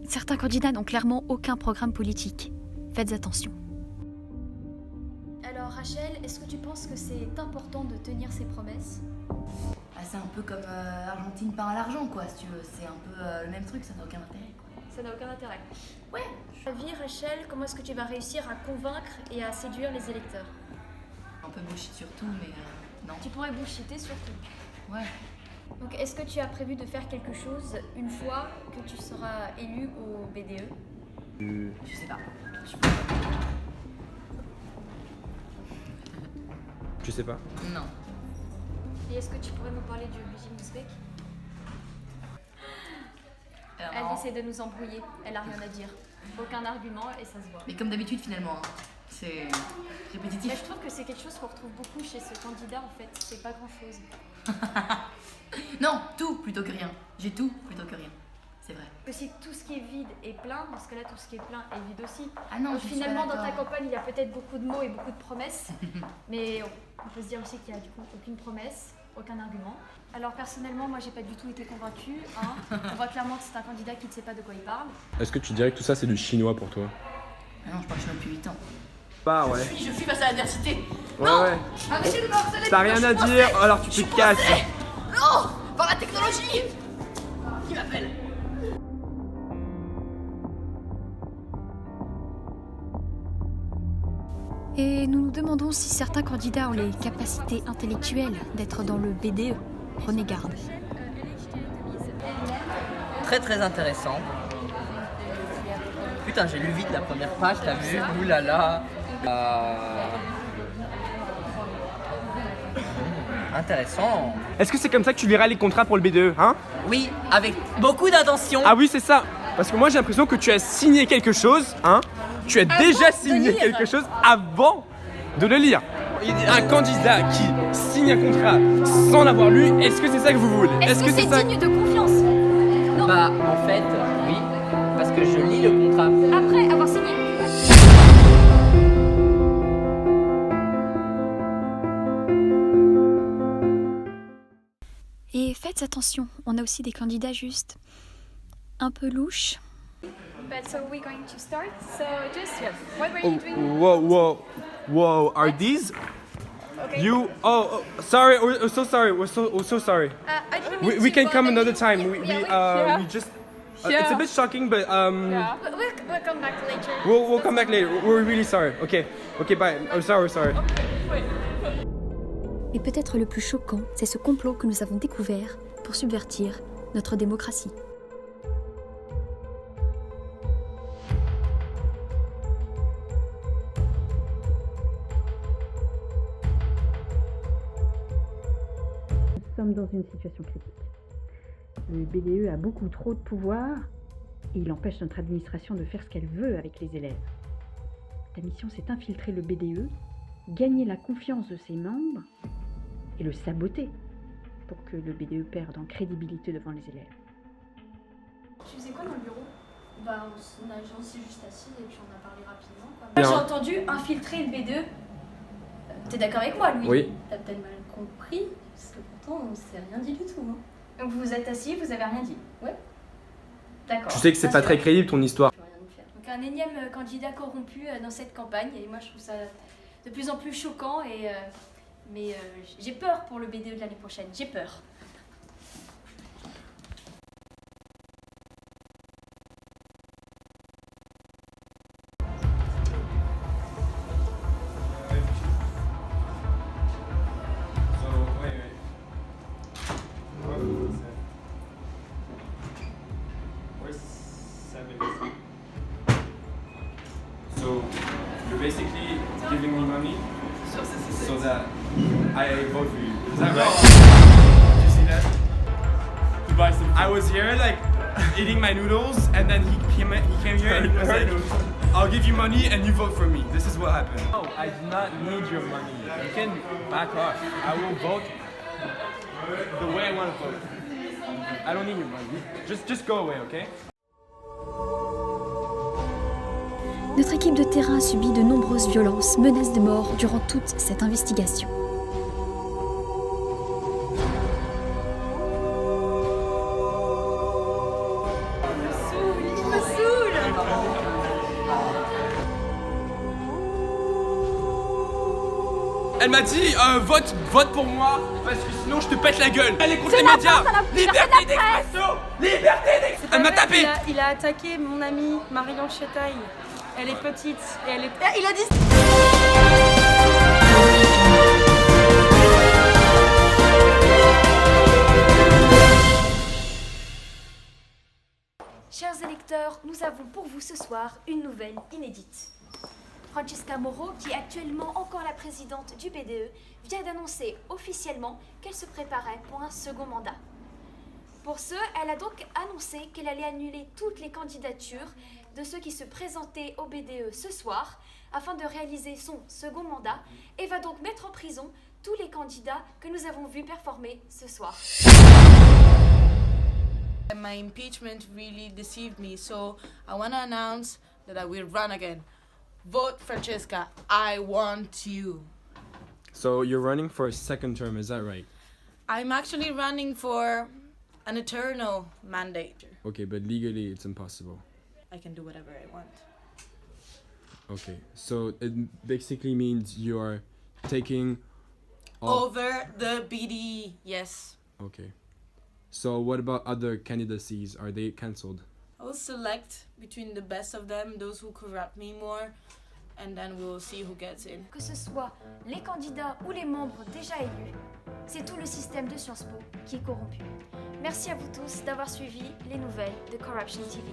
Certains candidats n'ont clairement aucun programme politique. Faites attention. Alors Rachel, est-ce que tu penses que c'est important de tenir ses promesses ? C'est un peu comme Argentine peint à l'argent, quoi, si tu veux. C'est un peu le même truc, ça n'a aucun intérêt, quoi. Ça n'a aucun intérêt. Ouais. Ta vie, Rachel, comment est-ce que tu vas réussir à convaincre et à séduire les électeurs ? Un peu bullshit surtout, mais non. Tu pourrais bullshiter surtout. Ouais. Donc est-ce que tu as prévu de faire quelque chose une fois que tu seras élu au BDE ? Je sais pas. Tu sais pas. Non. Et est-ce que tu pourrais nous parler du régime ouzbek ? Elle essaie de nous embrouiller, elle a rien à dire. Aucun argument et ça se voit. Mais comme d'habitude, finalement, hein. C'est répétitif. Mais je trouve que c'est quelque chose qu'on retrouve beaucoup chez ce candidat en fait, c'est pas grand chose. Non, tout plutôt que rien. J'ai tout plutôt que rien. C'est vrai. Que si tout ce qui est vide est plein, dans ce cas-là, tout ce qui est plein est vide aussi. Ah non, donc je suis finalement, pas dans ta d'accord. campagne, il y a peut-être beaucoup de mots et beaucoup de promesses, mais on peut se dire aussi qu'il y a du coup aucune promesse, aucun argument. Alors personnellement, moi, j'ai pas du tout été convaincue. Hein. On voit clairement que c'est un candidat qui ne sait pas de quoi il parle. Est-ce que tu dirais que tout ça c'est du chinois pour toi? Ah non, je parle chinois depuis 8 ans. Bah ouais. Je fuis face à l'adversité. Ouais, Non. ouais. Arrêtez de me harceler. T'as rien à dire, alors tu te casses. Non, par la technologie. Qui m'appelle? Et nous nous demandons si certains candidats ont les capacités intellectuelles d'être dans le BDE. Prenez garde. Très très intéressant. Putain, j'ai lu vite la première page, t'as vu? Oulala. Intéressant. Est-ce que c'est comme ça que tu liras les contrats pour le BDE, hein? Oui, avec beaucoup d'intention. Ah oui, c'est ça. Parce que moi j'ai l'impression que tu as signé quelque chose, hein? Tu as déjà signé quelque chose avant de le lire. Un candidat qui signe un contrat sans l'avoir lu, est-ce que c'est ça que vous voulez? Est-ce que c'est digne de confiance? Non. Bah, en fait, oui. Parce que je lis le contrat. Après avoir signé. Et faites attention, on a aussi des candidats juste un peu louches. But so we're going to start. So just what were you doing? Whoa, are these Okay. you? Oh, sorry, we're so sorry. We're so sorry. I didn't mean We to can come bother another you. time. We Yeah. just. It's a Yeah. bit shocking, but Yeah. We'll come back later. we'll come back later. We're really sorry. Okay, bye. I'm sorry. Mais peut-être le plus choquant, c'est ce complot que nous avons découvert pour subvertir notre démocratie. Nous sommes dans une situation critique. Le BDE a beaucoup trop de pouvoir et il empêche notre administration de faire ce qu'elle veut avec les élèves. Ta mission, c'est d'infiltrer le BDE, gagner la confiance de ses membres et le saboter pour que le BDE perde en crédibilité devant les élèves. Tu faisais quoi dans le bureau? Bah, on s'est juste assis et puis on a parlé rapidement. Quoi. Bien. J'ai entendu infiltrer le B2. T'es d'accord avec moi, lui? Oui. T'as peut-être mal compris, parce que pourtant on s'est rien dit du tout. Hein. Donc vous vous êtes assis, vous avez rien dit? Ouais. D'accord. Tu sais que c'est pas très crédible ton histoire. Tu peux rien nous faire. Donc un énième candidat corrompu dans cette campagne, et moi je trouve ça de plus en plus choquant, mais j'ai peur pour le BDE de l'année prochaine, j'ai peur. So you're basically giving me money so that I vote for you. Is that right? Did you see that? To buy some. I was here like eating my noodles, and then he came here and he was like, "I'll give you money and you vote for me." This is what happened. No, I do not need your money. You can back off. I will vote the way I want to vote. I don't need your money. Just go away, okay? Notre équipe de terrain a subi de nombreuses violences, menaces de mort durant toute cette investigation. Elle m'a dit vote pour moi parce que sinon je te pète la gueule. Elle est contre les médias. Liberté d'expression. Liberté d'expression. Elle m'a tapé. Il a attaqué mon amie Marion Chetaille. Elle est petite et elle est... Il a dit... Chers électeurs, nous avons pour vous ce soir une nouvelle inédite. Francesca Moro, qui est actuellement encore la présidente du BDE, vient d'annoncer officiellement qu'elle se préparait pour un second mandat. Pour ce, elle a donc annoncé qu'elle allait annuler toutes les candidatures de ceux qui se présentaient au BDE ce soir afin de réaliser son second mandat et va donc mettre en prison tous les candidats que nous avons vus performer ce soir. My impeachment really deceived me, so I want to announce that I will run again. Vote Francesca, I want you. So you're running for a second term, is that right? I'm actually running for an eternal mandate. Okay, but legally it's impossible. I can do whatever I want. Okay, so it basically means you're taking Over the BDE, yes. Okay. So what about other candidacies? Are they cancelled? I will select between the best of them, those who corrupt me more, and then we'll see who gets in. Que ce soit les candidats ou les membres déjà élus, c'est tout le système de Sciences Po qui est corrompu. Merci à vous tous d'avoir suivi les nouvelles de Corruption TV.